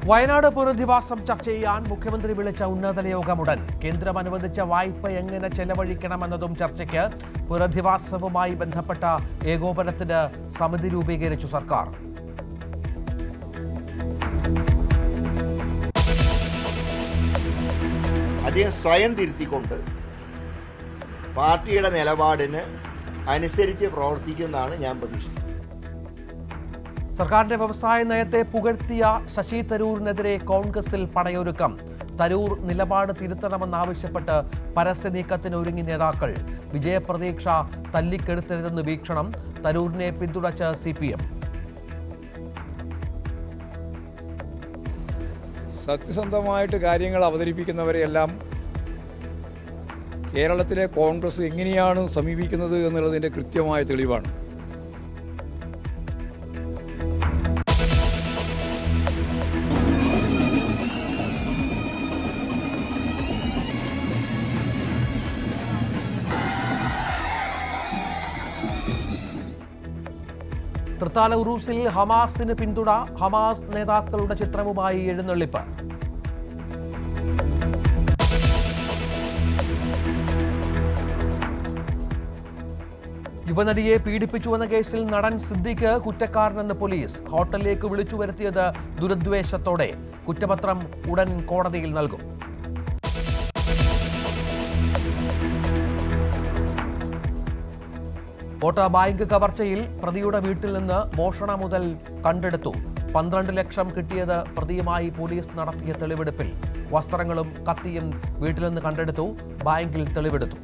വയനാട് പുനരധിവാസം ചർച്ച ചെയ്യാൻ മുഖ്യമന്ത്രി വിളിച്ച ഉന്നതതല യോഗമുടൻ. കേന്ദ്രം അനുവദിച്ച വായ്പ എങ്ങനെ ചെലവഴിക്കണമെന്നതും ചർച്ചയ്ക്ക്. പുനരധിവാസവുമായി ബന്ധപ്പെട്ട ഏകോപനത്തിന് സമിതി രൂപീകരിച്ചു സർക്കാർ. അദ്ദേഹം സ്വയം തിരുത്തിക്കൊണ്ട് പാർട്ടിയുടെ നിലപാടിന് അനുസരിച്ച് പ്രവർത്തിക്കുന്നതാണ് ഞാൻ പ്രതീക്ഷിക്കുന്നത്. സർക്കാരിന്റെ വ്യവസായ നയത്തെ പുകഴ്ത്തിയ ശശി തരൂരിനെതിരെ കോൺഗ്രസിൽ പടയൊരുക്കം. തരൂർ നിലപാട് തിരുത്തണമെന്നാവശ്യപ്പെട്ട് പരസ്യ നീക്കത്തിന് ഒരുങ്ങി നേതാക്കൾ. വിജയപ്രതീക്ഷ തല്ലിക്കെടുത്തരുതെന്ന് വീക്ഷണം. തരൂരിനെ പിന്തുണച്ച് CPM. സത്യസന്ധമായിട്ട് കാര്യങ്ങൾ അവതരിപ്പിക്കുന്നവരെയെല്ലാം കേരളത്തിലെ കോൺഗ്രസ് എങ്ങനെയാണ് സമീപിക്കുന്നത് എന്നുള്ളതിൻ്റെ കൃത്യമായ തെളിവാണ്. തൃത്താല ഉറൂസിൽ ഹമാസിന് പിന്തുണ. ഹമാസ് നേതാക്കളുടെ ചിത്രവുമായി എഴുന്നള്ളിപ്പ്. യുവനടിയെ പീഡിപ്പിച്ചുവെന്ന കേസിൽ നടൻ സിദ്ദിഖ് കുറ്റക്കാരനെന്ന് പോലീസ്. ഹോട്ടലിലേക്ക് വിളിച്ചു വരുത്തിയത് ദുരുദ്ദേശത്തോടെ. കുറ്റപത്രം ഉടൻ കോടതിയിൽ നൽകും. കോട്ട ബാങ്ക് കവർച്ചയിൽ പ്രതിയുടെ വീട്ടിൽ നിന്ന് മോഷണ മുതൽ കണ്ടെടുത്തു. 12 ലക്ഷം കിട്ടിയത് പ്രതിയുമായി പോലീസ് നടത്തിയ തെളിവെടുപ്പിൽ. വസ്ത്രങ്ങളും കത്തിയും വീട്ടിൽ നിന്ന് കണ്ടെടുത്തു. ബാങ്കിൽ തെളിവെടുത്തു.